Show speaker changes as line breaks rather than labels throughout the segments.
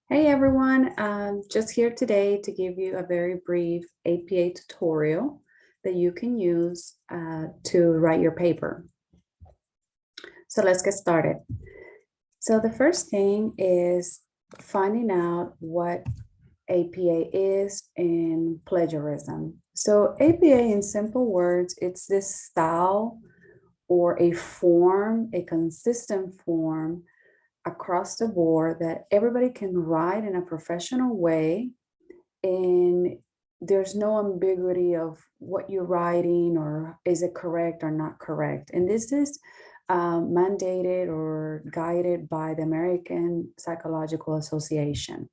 Hey everyone, just here today to give you a very brief APA tutorial that you can use to write your paper. So let's get started. So the first thing is finding out what APA is and plagiarism. So APA in simple words, it's this style or a form, a consistent form across the board that everybody can write in a professional way, and there's no ambiguity of what you're writing or is it correct or not correct. And this is mandated or guided by the American Psychological Association.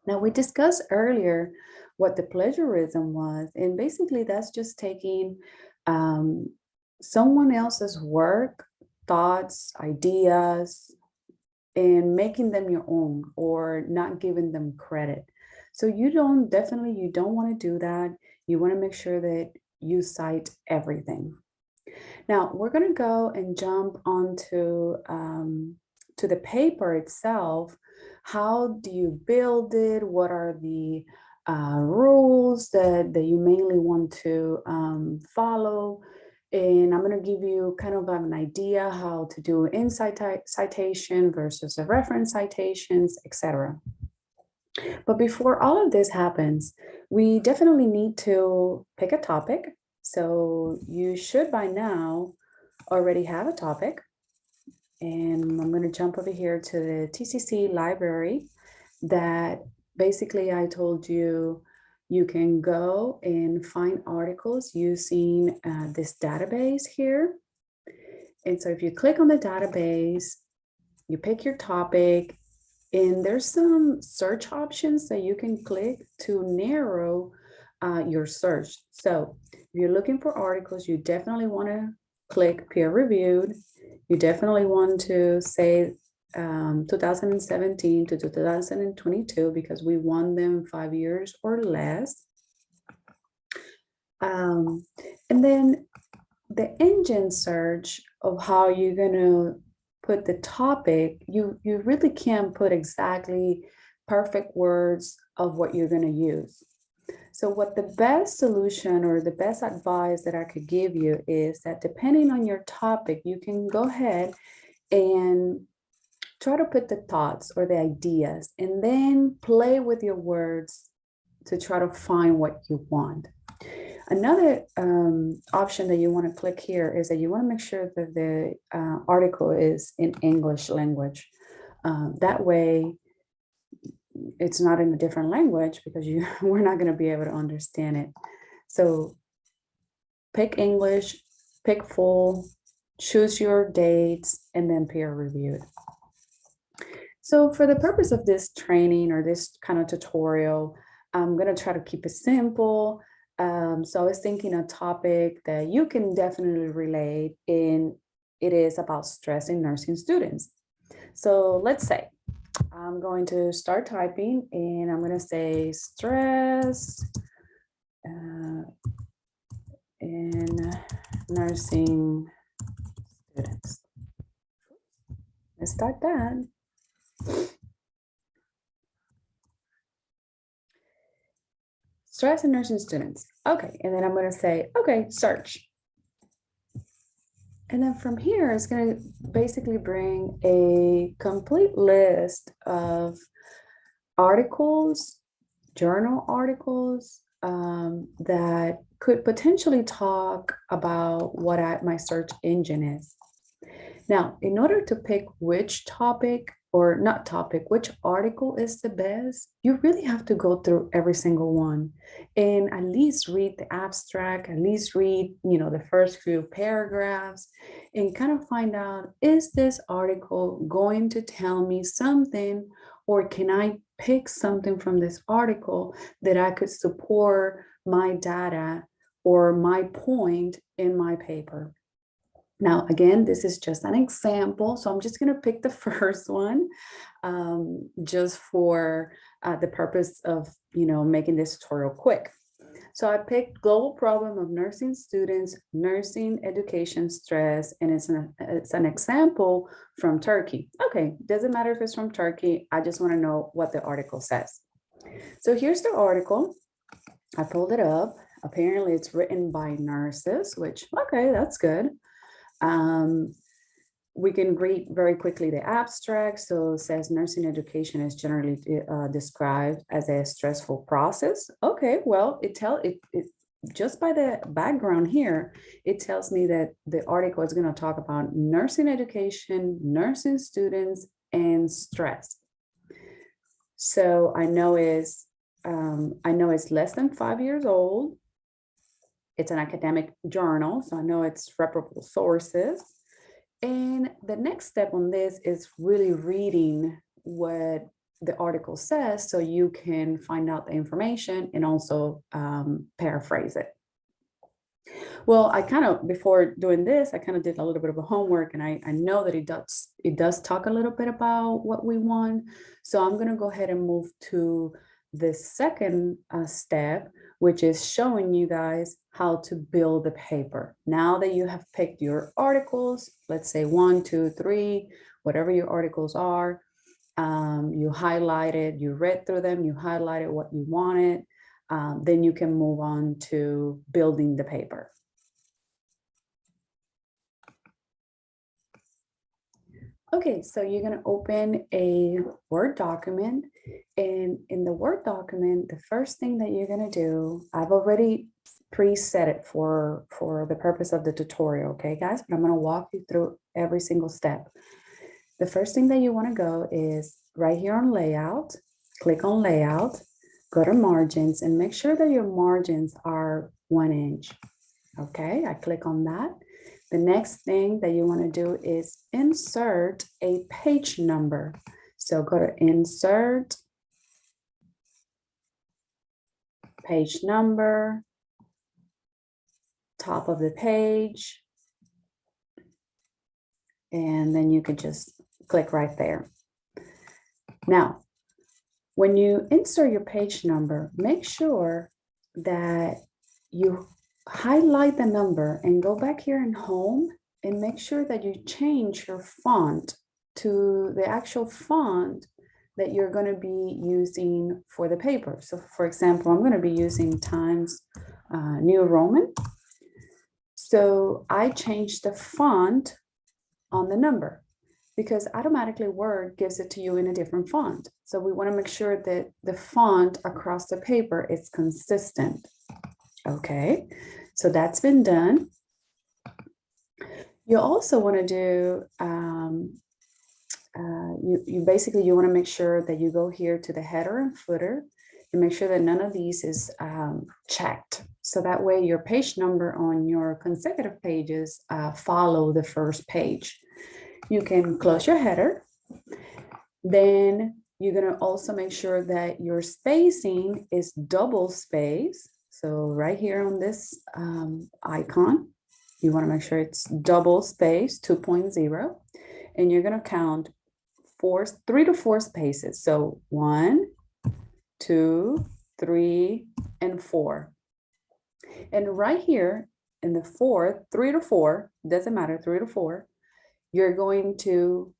Now, we discussed earlier what the plagiarism was, and basically that's just taking someone else's work, thoughts, ideas, and making them your own or not giving them credit. So you don't want to do that. You want to make sure that you cite everything. Now we're going to go and jump onto to the paper itself. How do you build it? What are the rules that you mainly want to follow? And I'm going to give you kind of an idea how to do citation versus a reference citations, etc. But before all of this happens, we definitely need to pick a topic. So you should by now already have a topic. And I'm going to jump over here to the TCC library that basically I told you you can go and find articles using this database here. And so if you click on the database, you pick your topic, and there's some search options that you can click to narrow your search. So if you're looking for articles, you definitely want to click peer reviewed. You definitely want to say 2017 to 2022 because we want them 5 years or less. And then the engine search of how you're going to put the topic, you really can't put exactly perfect words of what you're going to use. So what the best solution or the best advice that I could give you is that depending on your topic, you can go ahead and try to put the thoughts or the ideas and then play with your words to try to find what you want. Another option that you want to click here is that you want to make sure that the article is in English language. That way, it's not in a different language because we're not going to be able to understand it. So pick English, pick full, choose your dates, and then peer reviewed. So for the purpose of this training or this kind of tutorial, I'm going to try to keep it simple. So I was thinking a topic that you can definitely relate in. It is about stress in nursing students. So let's say I'm going to start typing and I'm going to say stress in nursing students. Let's start that. Stress in nursing students. Okay, and then I'm going to say, okay, search. And then from here, it's going to basically bring a complete list of articles, journal articles that could potentially talk about what my search engine is. Now, in order to pick which topic or not topic, which article is the best, you really have to go through every single one and at least read the abstract, at least read, the first few paragraphs and kind of find out, is this article going to tell me something, or can I pick something from this article that I could support my data or my point in my paper? Now, again, this is just an example, so I'm just going to pick the first one just for the purpose of, making this tutorial quick. So I picked global problem of nursing students, nursing education stress, and it's an example from Turkey. Okay, doesn't matter if it's from Turkey. I just want to know what the article says. So here's the article. I pulled it up. Apparently it's written by nurses, which, okay, that's good. We can read very quickly the abstract. So it says nursing education is generally described as a stressful process. Okay, well, it just by the background here, it tells me that the article is going to talk about nursing education, nursing students, and stress. So I know it's less than 5 years old. It's an academic journal, so I know it's reputable sources. And the next step on this is really reading what the article says so you can find out the information and also paraphrase it. Well, before doing this, I kind of did a little bit of a homework, and I know that it does talk a little bit about what we want. So I'm going to go ahead and move to the second step, which is showing you guys how to build the paper. Now that you have picked your articles, let's say 1, 2, 3, whatever your articles are, you highlighted, you read through them, you highlighted what you wanted, then you can move on to building the paper. Okay, so you're going to open a Word document, and in the Word document, the first thing that you're going to do, I've already preset it for the purpose of the tutorial, okay, guys? But I'm going to walk you through every single step. The first thing that you want to go is right here on Layout, click on Layout, go to Margins, and make sure that your margins are 1 inch. Okay, I click on that. The next thing that you want to do is insert a page number. So go to Insert, Page Number, top of the page, and then you can just click right there. Now, when you insert your page number, make sure that you highlight the number and go back here in Home and make sure that you change your font to the actual font that you're going to be using for the paper. So for example, I'm going to be using Times New Roman. So I changed the font on the number because automatically Word gives it to you in a different font. So we want to make sure that the font across the paper is consistent. Okay, so that's been done. You also want to do, you want to make sure that you go here to the header and footer and make sure that none of these is checked. So that way your page number on your consecutive pages follow the first page. You can close your header. Then you're going to also make sure that your spacing is double space. So right here on this icon, you want to make sure it's double space 2.0, and you're going to count 3 to 4 spaces. So 1, 2, 3, and 4. And right here in the 3 to 4, doesn't matter, 3 to 4, you're going to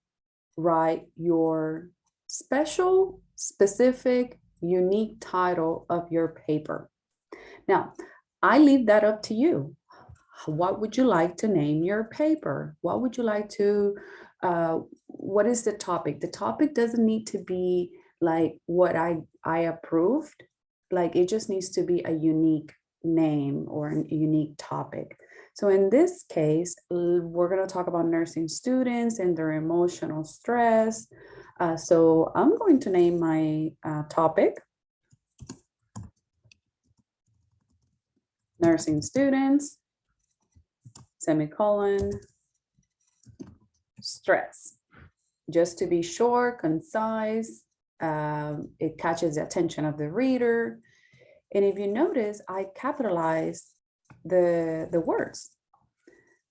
write your special, specific, unique title of your paper. Now, I leave that up to you. What would you like to name your paper? What would you like to, what is the topic? The topic doesn't need to be like what I approved. Like it just needs to be a unique name or a unique topic. So in this case, we're going to talk about nursing students and their emotional stress. So I'm going to name my topic nursing students, semicolon, stress. Just to be short, concise, it catches the attention of the reader. And if you notice, I capitalize the words.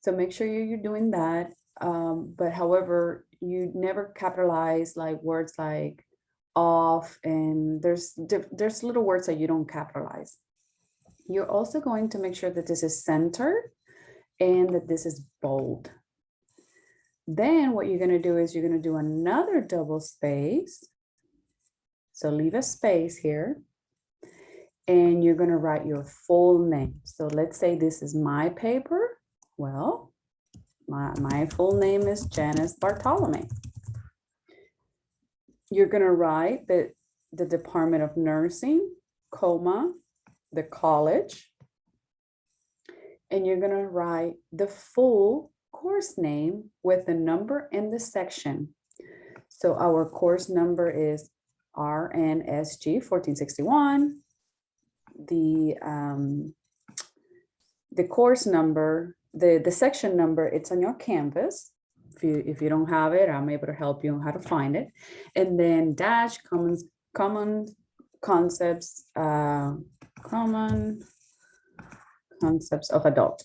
So make sure you're doing that. But however, you never capitalize like words like off, and there's little words that you don't capitalize. You're also going to make sure that this is centered and that this is bold. Then what you're going to do is you're going to do another double space. So leave a space here. And you're going to write your full name. So let's say this is my paper. Well, my full name is Janice Bartolome. You're going to write the Department of Nursing, comma, the college. And you're going to write the full course name with the number and the section. So our course number is RNSG 1461. The course number, the section number, it's on your Canvas. If you don't have it, I'm able to help you on how to find it. And then dash common concepts of adult.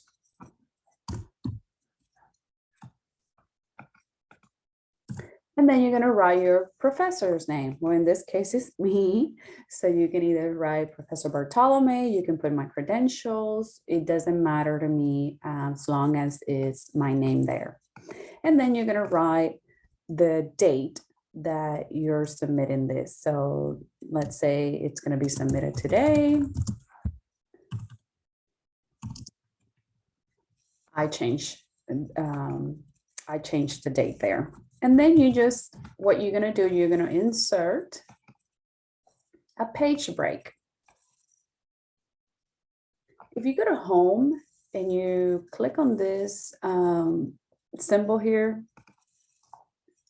And then you're going to write your professor's name. Well, in this case, it's me. So you can either write Professor Bartolome, you can put my credentials. It doesn't matter to me as long as it's my name there. And then you're going to write the date that you're submitting this. So let's say it's going to be submitted today. I changed the date there. And then what you're going to do, you're going to insert a page break. If you go to home and you click on this symbol here,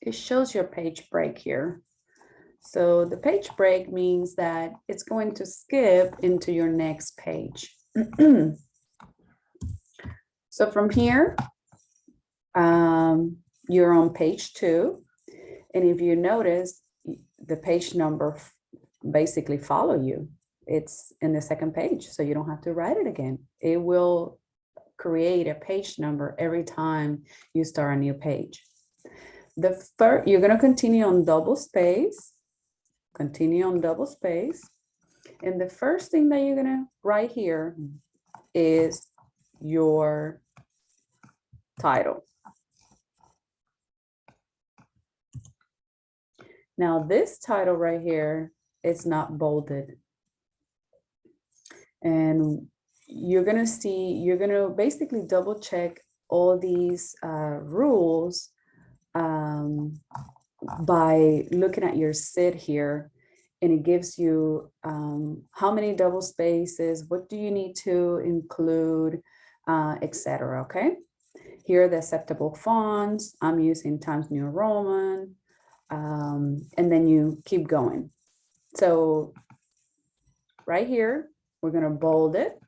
it shows your page break here. So the page break means that it's going to skip into your next page. So from here, you're on page 2. And if you notice, the page number basically follow you. It's in the second page, so you don't have to write it again. It will create a page number every time you start a new page. You're going to continue on double space, and the first thing that you're going to write here is your title. Now this title right here, it's not bolded. And you're going to basically double check all these rules by looking at your CIT here. And it gives you how many double spaces, what do you need to include, etc. Okay. Here are the acceptable fonts. I'm using Times New Roman. And then you keep going. So right here, we're going to bold it.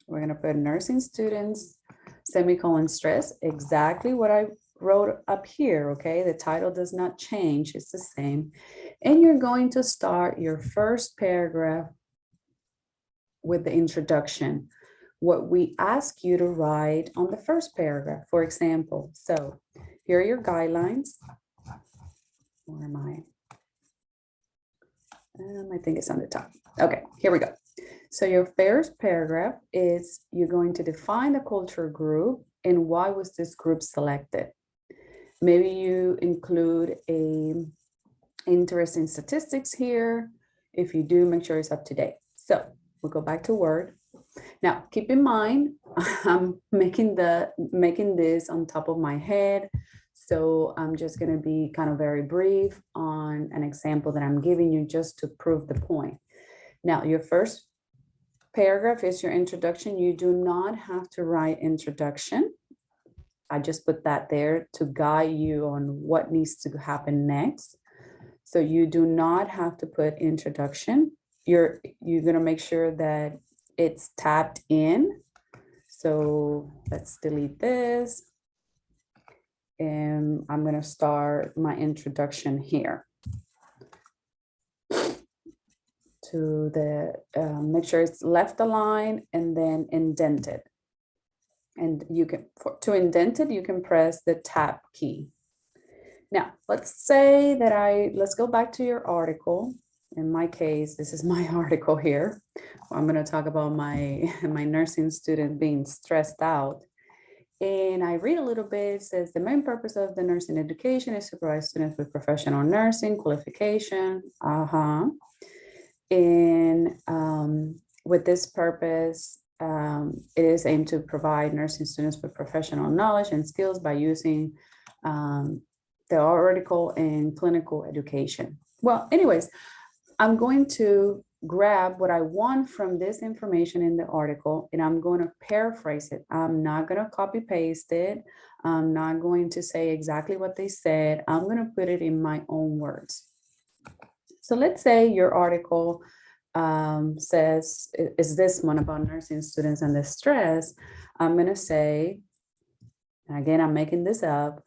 We're going to put nursing students, semicolon stress, exactly what I wrote up here, okay? The title does not change, it's the same. And you're going to start your first paragraph with the introduction, what we ask you to write on the first paragraph, for example. So here are your guidelines. Where am I? I think it's on the top. Okay, here we go. So your first paragraph is you're going to define the culture group and why was this group selected. Maybe you include a interest in statistics here. If you do, make sure it's up to date. So we'll go back to Word. Now, keep in mind, I'm making this on top of my head. So I'm just going to be kind of very brief on an example that I'm giving you just to prove the point. Now, your first paragraph is your introduction. You do not have to write introduction. I just put that there to guide you on what needs to happen next. So you do not have to put introduction. You're going to make sure that it's tapped in. So let's delete this. And I'm going to start my introduction here. To the, make sure it's left aligned and then indented. And you can, to indent it, you can press the tab key. Now, let's say that let's go back to your article in my case, this is my article here. I'm going to talk about my nursing student being stressed out. And I read a little bit. It says the main purpose of the nursing education is to provide students with professional nursing qualification. And with this purpose, it is aimed to provide nursing students with professional knowledge and skills by using theoretical and clinical education. Well, anyways, I'm going to grab what I want from this information in the article and I'm going to paraphrase it. I'm not going to copy paste it. I'm not going to say exactly what they said. I'm going to put it in my own words. So let's say your article says, is this one about nursing students and the stress? I'm going to say, and again, I'm making this up.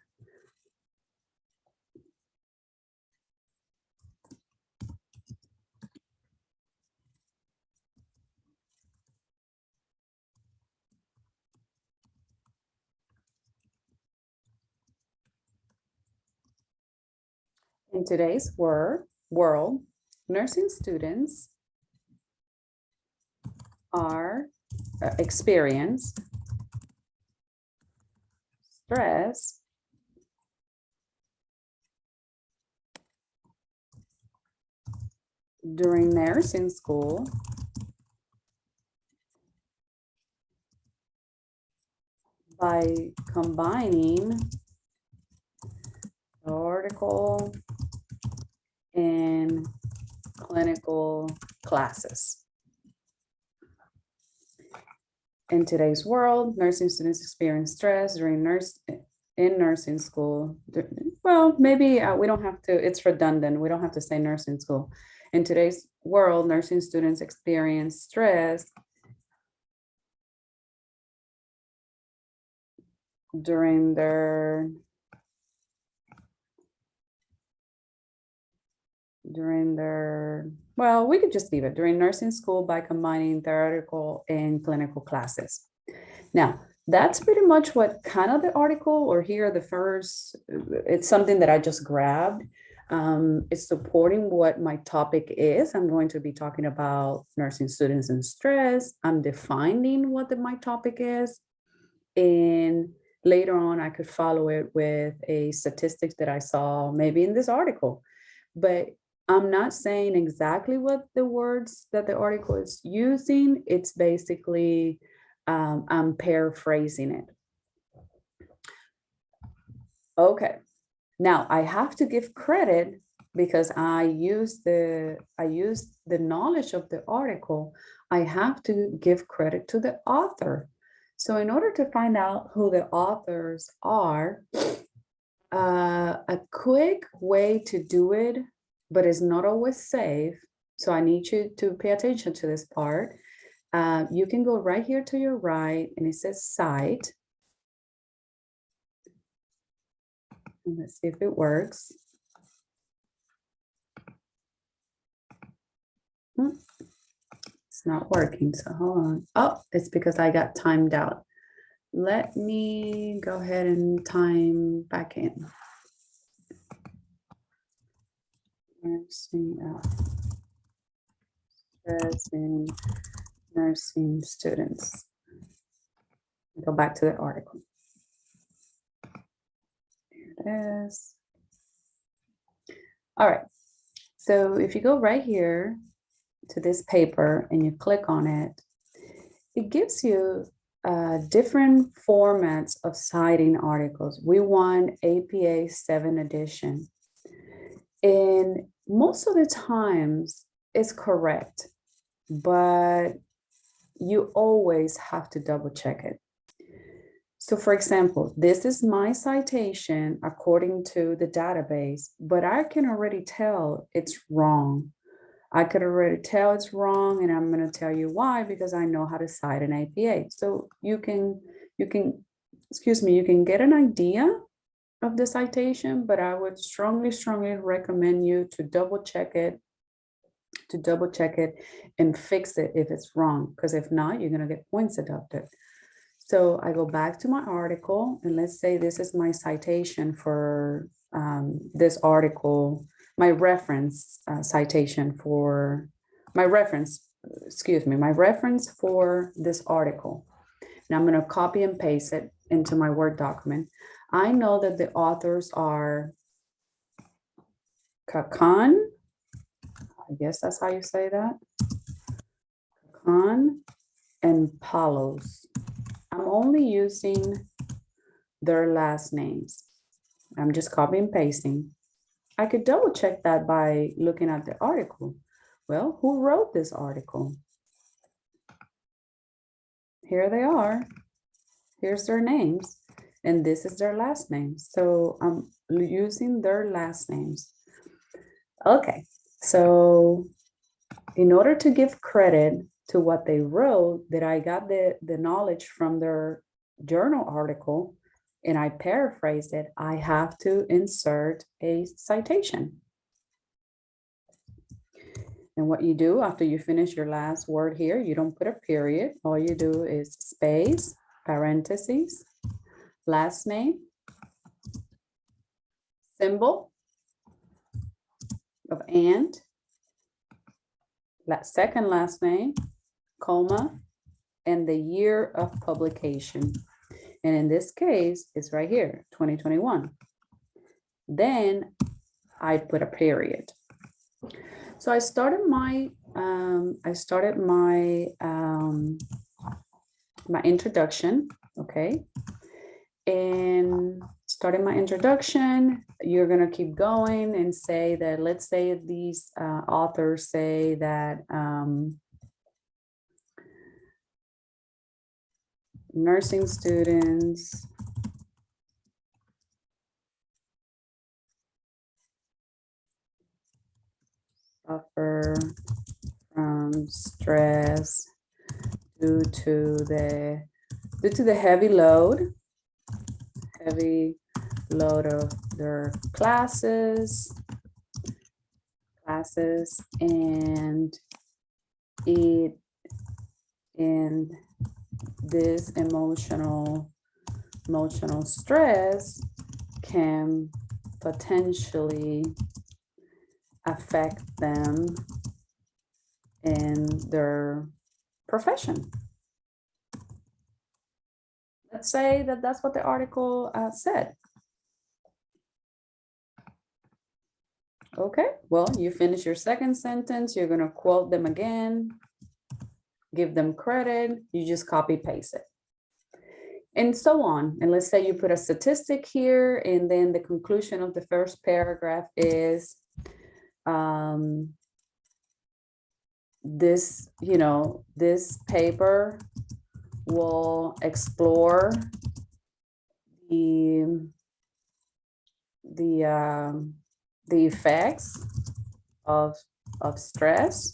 In today's world, nursing students are experience stress during nursing school by combining theoretical and clinical classes. In today's world, nursing students experience stress during nursing school. Well, maybe we don't have to, it's redundant. We don't have to say nursing school. In today's world, nursing students experience stress during their well, we could just leave it during nursing school by combining theoretical and clinical classes. Now, that's pretty much what kind of the article, or here the first, it's something that I just grabbed. It's supporting what my topic is. I'm going to be talking about nursing students and stress. I'm defining what my topic is. And later on, I could follow it with a statistics that I saw maybe in this article. But I'm not saying exactly what the words that the article is using. It's basically, I'm paraphrasing it. Okay, now I have to give credit because I used the knowledge of the article. I have to give credit to the author. So in order to find out who the authors are, a quick way to do it, but it's not always safe. So I need you to pay attention to this part. You can go right here to your right and it says cite. And let's see if it works. It's not working, so hold on. Oh, it's because I got timed out. Let me go ahead and time back in. Nursing students. Go back to the article. There it is. All right. So if you go right here to this paper and you click on it, it gives you different formats of citing articles. We want APA 7 edition. And most of the times it's correct, but you always have to double check it. So for example, this is my citation according to the database, but I can already tell it's wrong. I could already tell it's wrong, and I'm going to tell you why, because I know how to cite an APA. So you can get an idea of the citation, but I would strongly recommend you to double check it and fix it if it's wrong, because if not, you're going to get points deducted. So I go back to my article, and let's say this is my citation for this article. my reference citation for my reference, my reference for this article. Now I'm going to copy and paste it into my Word document. I know that the authors are Kakan, I guess that's how you say that, Kakan and Palos. I'm only using their last names. I'm just copying and pasting. I could double check that by looking at the article. Well, who wrote this article? Here they are. Here's their names. And this is their last name. So I'm using their last names. Okay, so in order to give credit to what they wrote, that I got the knowledge from their journal article and I paraphrased it, I have to insert a citation. And what you do after you finish your last word here, you don't put a period. All you do is space, parentheses, last name, symbol of and, second last name, comma, and the year of publication. And in this case, it's right here, 2021. Then I put a period. So I started my my introduction, okay? And starting my introduction, you're gonna keep going and say that, let's say these authors say that nursing students suffer from stress due to the heavy load of their classes, and this emotional stress can potentially affect them in their profession. Let's say that that's what the article said. Okay, well, you finish your second sentence, you're going to quote them again, give them credit, you just copy paste it. And so on. And let's say you put a statistic here, and then the conclusion of the first paragraph is this paper will explore the effects of stress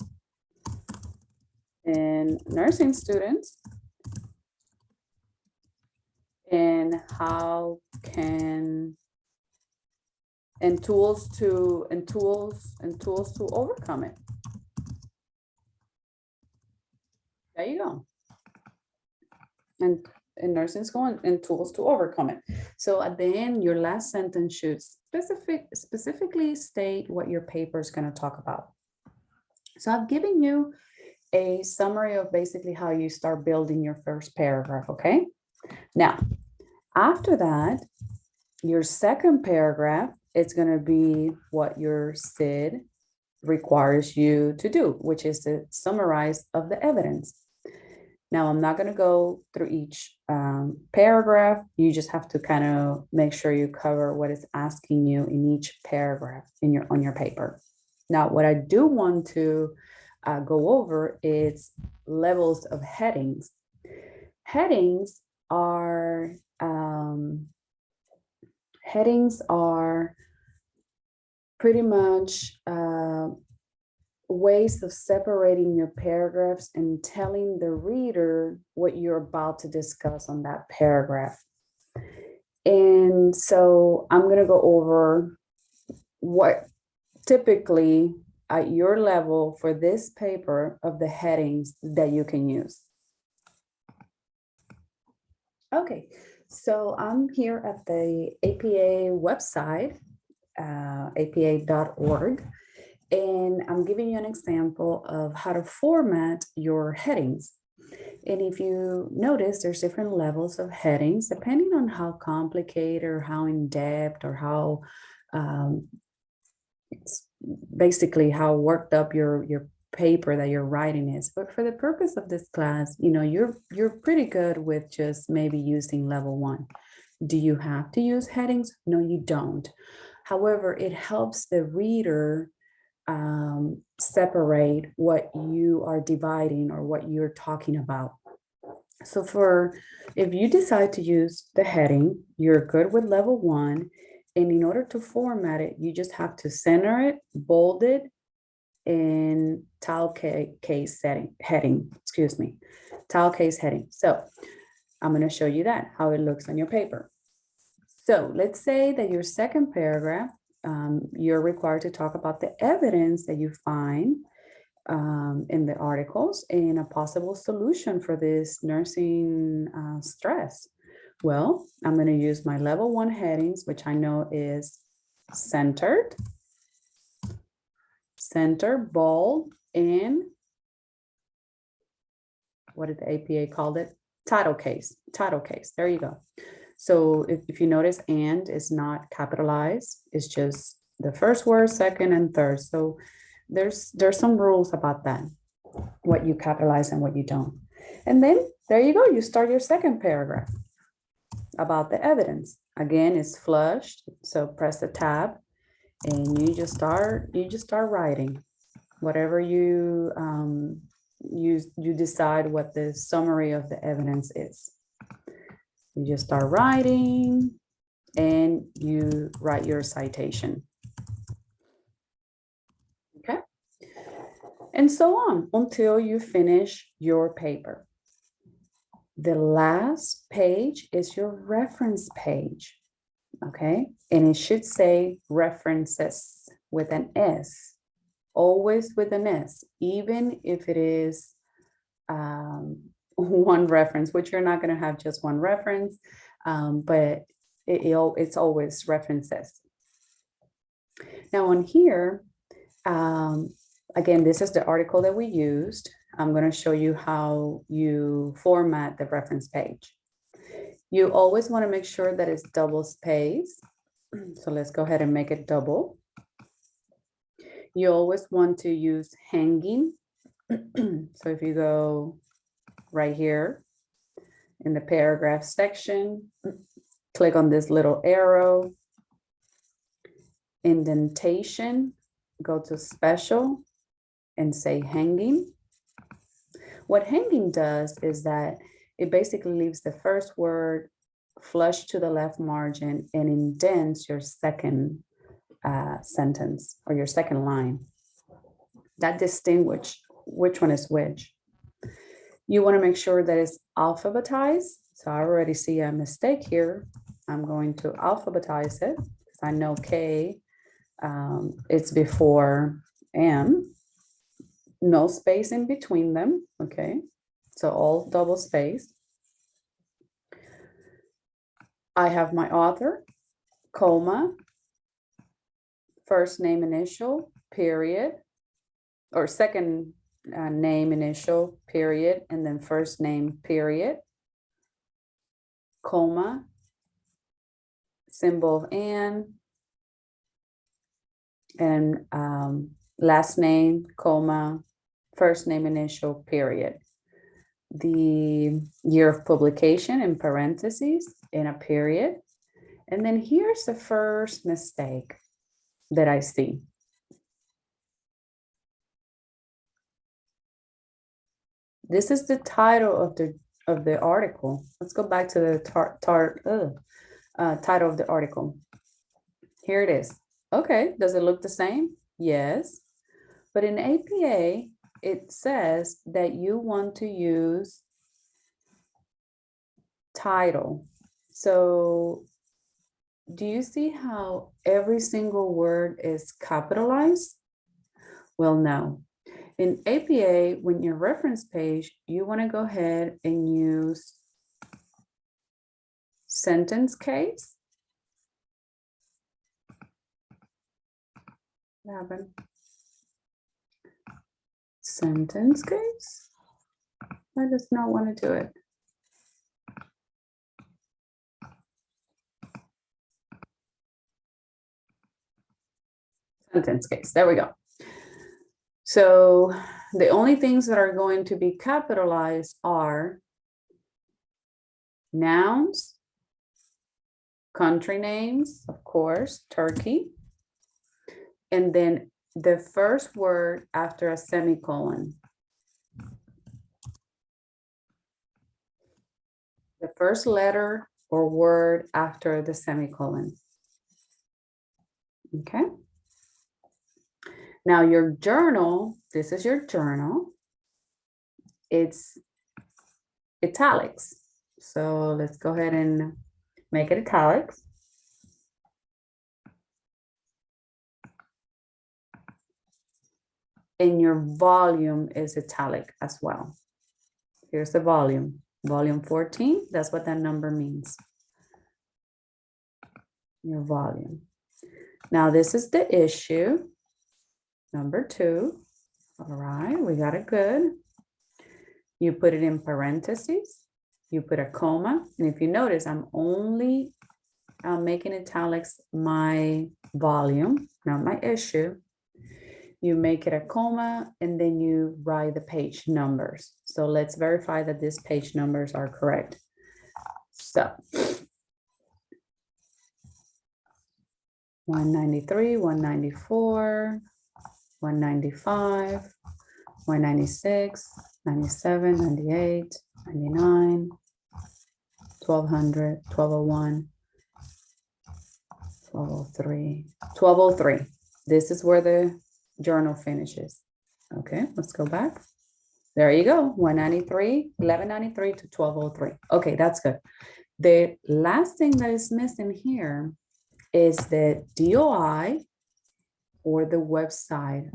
in nursing students, and how can and tools to overcome it. There you go. And in nursing school, and tools to overcome it. So at the end, your last sentence should specifically state what your paper is going to talk about. So I've given you a summary of basically how you start building your first paragraph, okay? Now, after that, your second paragraph, it's going to be what your CID requires you to do, which is to summarize of the evidence. Now, I'm not going to go through each paragraph. You just have to kind of make sure you cover what it's asking you in each paragraph on your paper. Now, what I do want to go over is levels of headings. Headings are pretty much ways of separating your paragraphs and telling the reader what you're about to discuss on that paragraph. And so I'm going to go over what typically at your level for this paper of the headings that you can use. Okay, so I'm here at the APA website, apa.org. And I'm giving you an example of how to format your headings. And if you notice, there's different levels of headings depending on how complicated or how in depth or how it's basically how worked up your paper that you're writing is. But for the purpose of this class, you're pretty good with just maybe using level 1. Do you have to use headings? No, you don't. However, it helps the reader separate what you are dividing or what you're talking about. So if you decide to use the heading, you're good with level 1. And in order to format it, you just have to center it, bold it, in tile case heading. So I'm going to show you that, how it looks on your paper. So let's say that your second paragraph, you're required to talk about the evidence that you find in the articles and a possible solution for this nursing stress. Well, I'm going to use my level 1 headings, which I know is centered, bold, and what did the APA call it? Title case. There you go. So if you notice, and is not capitalized, it's just the first word, second, and third. So there's some rules about that, what you capitalize and what you don't. And then there you go. You start your second paragraph about the evidence. Again, it's flushed. So press the tab and you just start writing whatever you decide what the summary of the evidence is. You just start writing and you write your citation. Okay. And so on until you finish your paper. The last page is your reference page. Okay. And it should say references with an S, always with an S, even if it is one reference, which you're not going to have just one reference, but it's always references. Now on here, again, this is the article that we used. I'm going to show you how you format the reference page. You always want to make sure that it's double spaced. So let's go ahead and make it double. You always want to use hanging. So if you go right here in the paragraph section, click on this little arrow, indentation, go to special and say hanging. What hanging does is that it basically leaves the first word flush to the left margin and indents your second sentence or your second line. That distinguishes which one is which. You want to make sure that it's alphabetized. So I already see a mistake here. I'm going to alphabetize it because I know K, it's before M. No space in between them. Okay, so all double space. I have my author, comma, first name initial, period, or second name initial, period, and then first name, period, comma, symbol of and last name, comma, first name initial, period. The year of publication in parentheses in a period. And then here's the first mistake that I see. This is the title of the article. Let's go back to the title of the article. Here it is. Okay, does it look the same? Yes. But in APA, it says that you want to use title. So do you see how every single word is capitalized? Well, no. In APA, when your reference page, you want to go ahead and use sentence case, What happened? Sentence case? I just not want to do it. Sentence case, there we go. So the only things that are going to be capitalized are nouns, country names, of course, Turkey, and then the first word after a semicolon. The first letter or word after the semicolon. Okay. Now your journal, this is your journal. It's italics. So let's go ahead and make it italics. And your volume is italic as well. Here's the volume. Volume 14, that's what that number means. Your volume. Now this is the issue. Number 2. All right, we got it good. You put it in parentheses. You put a comma. And if you notice, I'm only making italics my volume, not my issue. You make it a comma and then you write the page numbers. So let's verify that these page numbers are correct. So 193, 194, 195, 196, 97, 98, 99, 1200, 1201, 1203, 1203. This is where the journal finishes. Okay, let's go back. There you go, 193, 1193 to 1203. Okay, that's good. The last thing that is missing here is the DOI or the website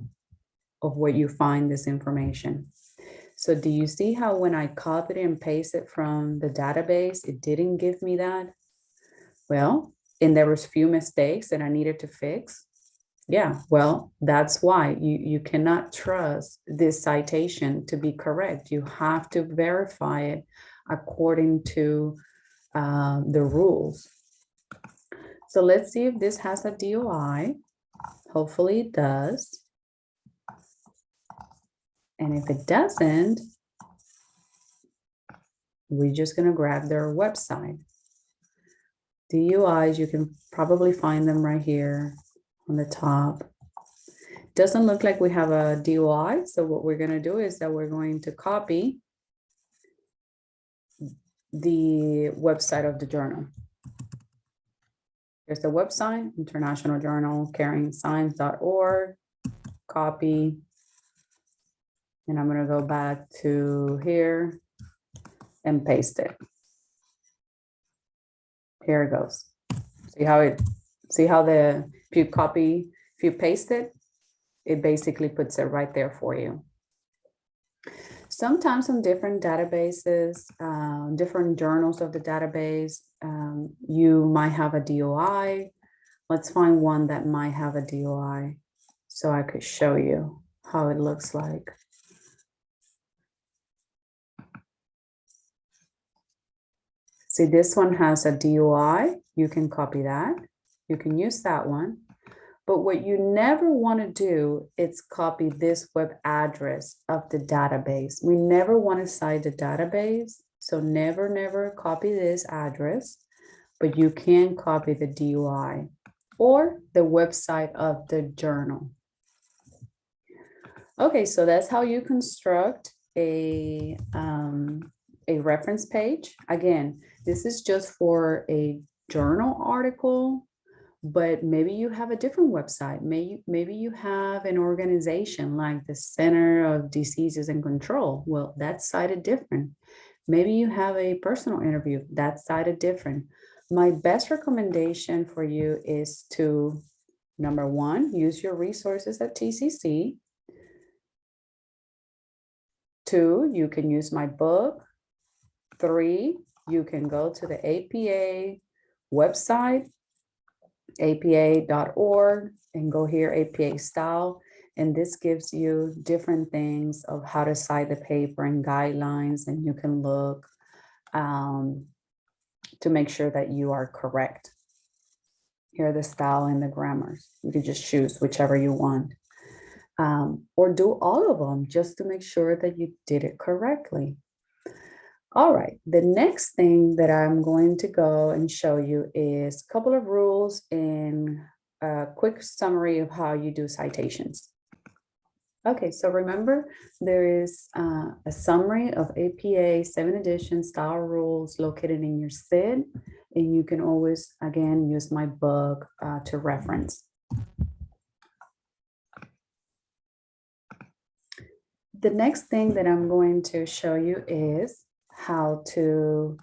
of where you find this information. So do you see how when I copied and pasted from the database, it didn't give me that? Well, and there was few mistakes that I needed to fix. Yeah, well, that's why you cannot trust this citation to be correct. You have to verify it according to the rules. So let's see if this has a DOI. Hopefully it does. And if it doesn't, we're just gonna grab their website. DOIs, you can probably find them right here on the top. Doesn't look like we have a DOI. So what we're gonna do is that we're going to copy the website of the journal. Here's the website, International Journal, carryingsigns.org, copy. And I'm gonna go back to here and paste it. Here it goes. See how if you paste it, it basically puts it right there for you. Sometimes on different databases, different journals of the database, you might have a DOI. Let's find one that might have a DOI so I could show you how it looks like. See, this one has a DOI. You can copy that. You can use that one. But what you never want to do is copy this web address of the database. We never want to cite the database. So never copy this address, but you can copy the DOI or the website of the journal. Okay, so that's how you construct a reference page. Again, this is just for a journal article, but maybe you have a different website. Maybe you have an organization like the Center of Diseases and Control. Well, that's cited different. Maybe you have a personal interview, that's cited different. My best recommendation for you is to, number one, use your resources at TCC. 2, you can use my book. 3, you can go to the APA website apa.org, and go here, APA style. And this gives you different things of how to cite the paper and guidelines, and you can look to make sure that you are correct. Here are the style and the grammars. You can just choose whichever you want. Or do all of them just to make sure that you did it correctly. All right, the next thing that I'm going to go and show you is a couple of rules and a quick summary of how you do citations. Okay, so remember there is a summary of APA 7th edition style rules located in your SID, and you can always, again, use my book to reference. The next thing that I'm going to show you is how to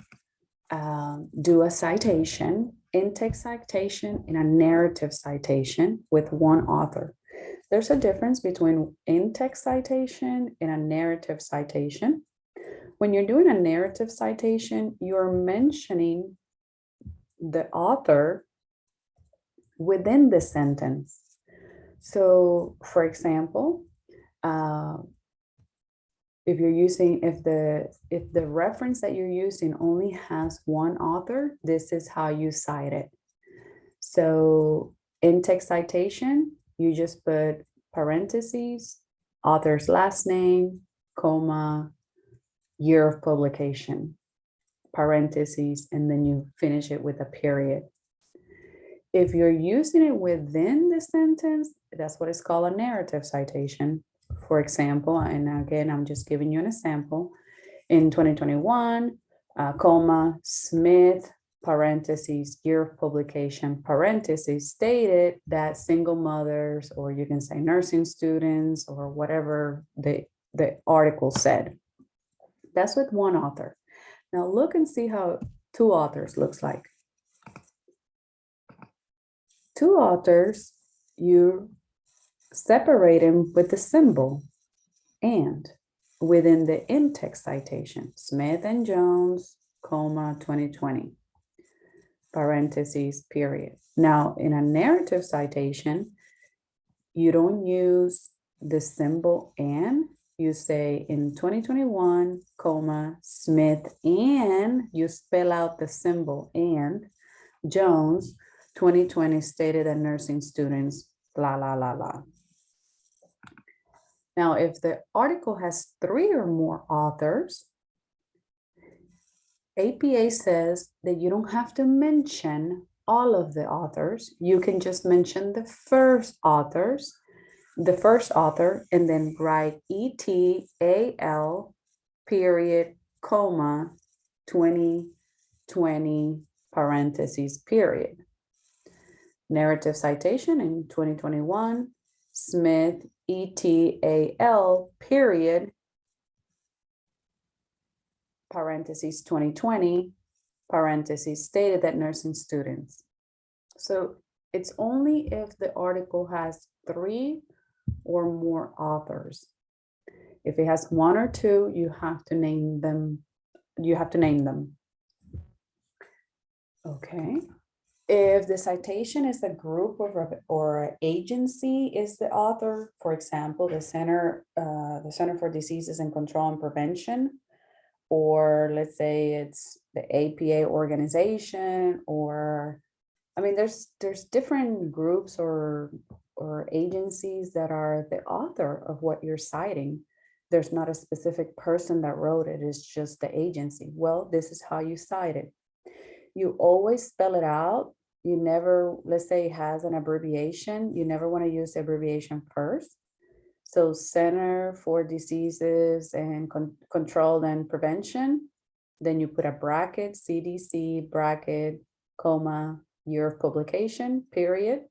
do a citation, in-text citation, and a narrative citation with one author. There's a difference between in-text citation and a narrative citation. When you're doing a narrative citation, you're mentioning the author within the sentence. So, for example, if the reference that you're using only has one author, this is how you cite it. So in-text citation, you just put parentheses, author's last name, comma, year of publication, parentheses, and then you finish it with a period. If you're using it within the sentence, that's what is called a narrative citation. For example, and again, I'm just giving you an example. In 2021, comma, Smith, parentheses, year of publication, parentheses, stated that single mothers, or you can say nursing students, or whatever the article said. That's with one author. Now look and see how two authors looks like. Two authors, you separate them with the symbol and within the in-text citation, Smith and Jones, comma, 2020, parentheses, period. Now, in a narrative citation, you don't use the symbol and, you say in 2021, comma, Smith and, you spell out the symbol and, Jones, 2020 stated that nursing students, la, la, la, la. Now, if the article has 3 or more authors, APA says that you don't have to mention all of the authors. You can just mention the first author, and then write ETAL period, comma, 2020 parentheses, period. Narrative citation in 2021, Smith, ETAL period, parentheses, 2020, parentheses, stated that nursing students. So it's only if the article has 3 or more authors. If it has 1 or 2, you have to name them. Okay. If the citation is a group of, or agency is the author, for example, the Center for Diseases and Control and Prevention, or let's say it's the APA organization, or I mean, there's different groups or agencies that are the author of what you're citing. There's not a specific person that wrote it, it's just the agency. Well, this is how you cite it. You always spell it out. You never, let's say it has an abbreviation, you never want to use the abbreviation first. So Center for Diseases and Control and Prevention, then you put a bracket, CDC, bracket, comma, year of publication, period.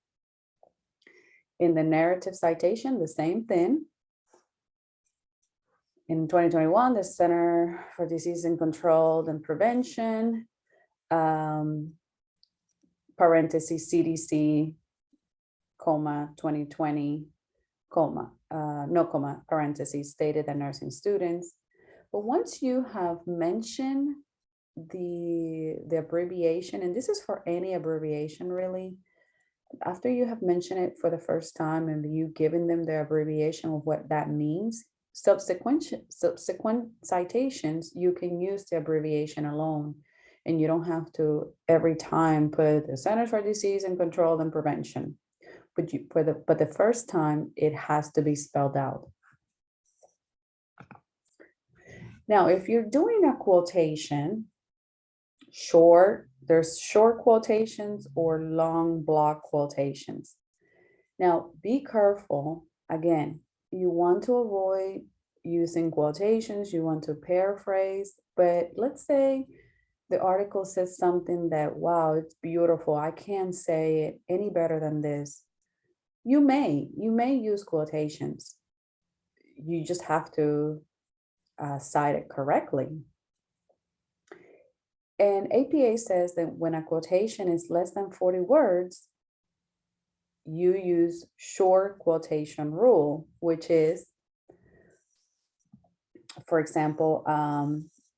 In the narrative citation, the same thing. In 2021, the Center for Disease and Control and Prevention, parentheses, CDC, comma, 2020, comma, no comma, parentheses, stated that nursing students. But once you have mentioned the abbreviation, and this is for any abbreviation really, after you have mentioned it for the first time and you given them the abbreviation of what that means, subsequent citations, you can use the abbreviation alone. And you don't have to every time put the Centers for Disease and Control and Prevention. But the first time it has to be spelled out. Now, if you're doing a quotation, there's short quotations or long block quotations. Now, be careful. Again, you want to avoid using quotations, you want to paraphrase, but let's say the article says something that, wow, it's beautiful. I can't say it any better than this. You may use quotations. You just have to cite it correctly. And APA says that when a quotation is less than 40 words, you use short quotation rule, which is, for example,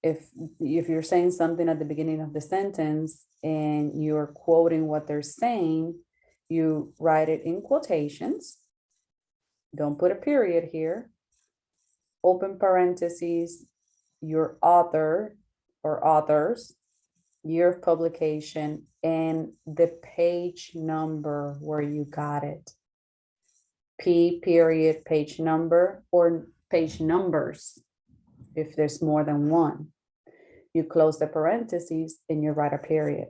if you're saying something at the beginning of the sentence and you're quoting what they're saying, you write it in quotations. Don't put a period here. Open parentheses, your author or authors, year of publication, and the page number where you got it. P period, page number, or page numbers if there's more than one. You close the parentheses and you write a period.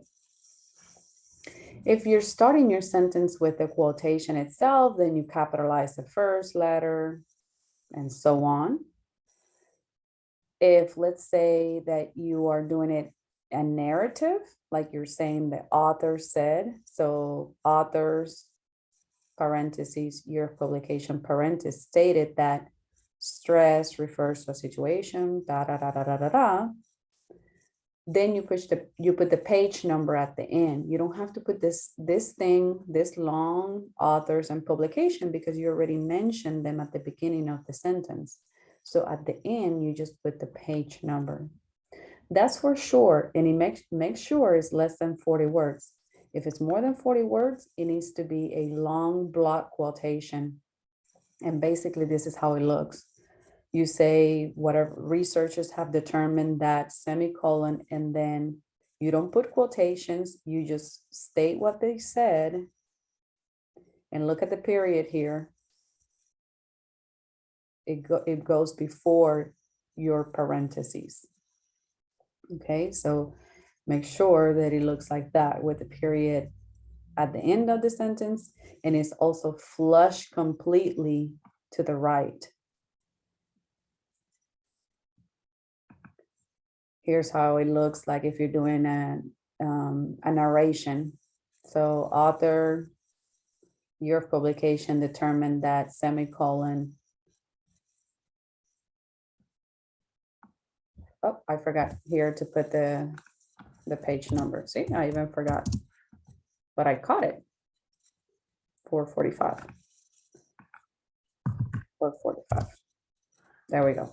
If you're starting your sentence with the quotation itself, then you capitalize the first letter and so on. If let's say that you are doing it a narrative, like you're saying the author said, so authors, parentheses, year of publication, parentheses, stated that stress refers to a situation, da da da da da da da. Then you put the page number at the end. You don't have to put this long authors and publication because you already mentioned them at the beginning of the sentence. So at the end, you just put the page number. That's for short, and it makes sure it's less than 40 words. If it's more than 40 words, it needs to be a long block quotation. And basically, this is how it looks. You say whatever researchers have determined that semicolon, and then you don't put quotations, you just state what they said. And look at the period here. It goes before your parentheses. Okay, so make sure that it looks like that with the period at the end of the sentence, and it's also flush completely to the right. Here's how it looks like if you're doing a narration. So author, year of publication determined that semicolon. Oh, I forgot here to put the page number. See, I even forgot, but I caught it. 445. 445. There we go.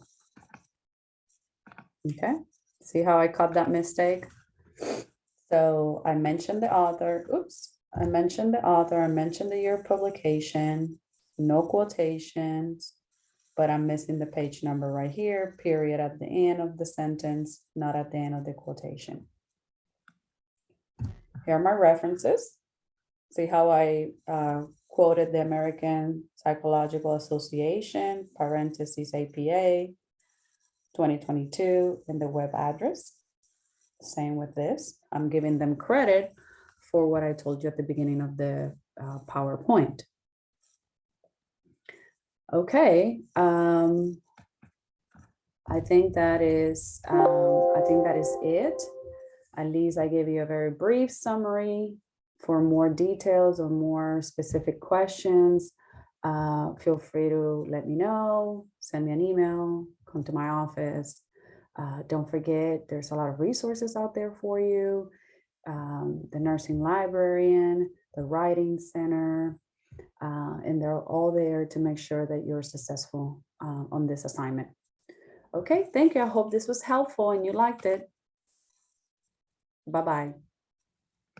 Okay. See how I caught that mistake? So I mentioned the author. Oops. I mentioned the author. I mentioned the year of publication. No quotations, but I'm missing the page number right here. Period at the end of the sentence, not at the end of the quotation. Here are my references. See how I quoted the American Psychological Association, parentheses APA, 2022, and the web address. Same with this. I'm giving them credit for what I told you at the beginning of the PowerPoint. Okay, I think that is it. At least I gave you a very brief summary. For more details or more specific questions, feel free to let me know, send me an email, come to my office. Don't forget, there's a lot of resources out there for you. The nursing librarian, the writing center, and they're all there to make sure that you're successful on this assignment. Okay, thank you. I hope this was helpful and you liked it. Bye-bye.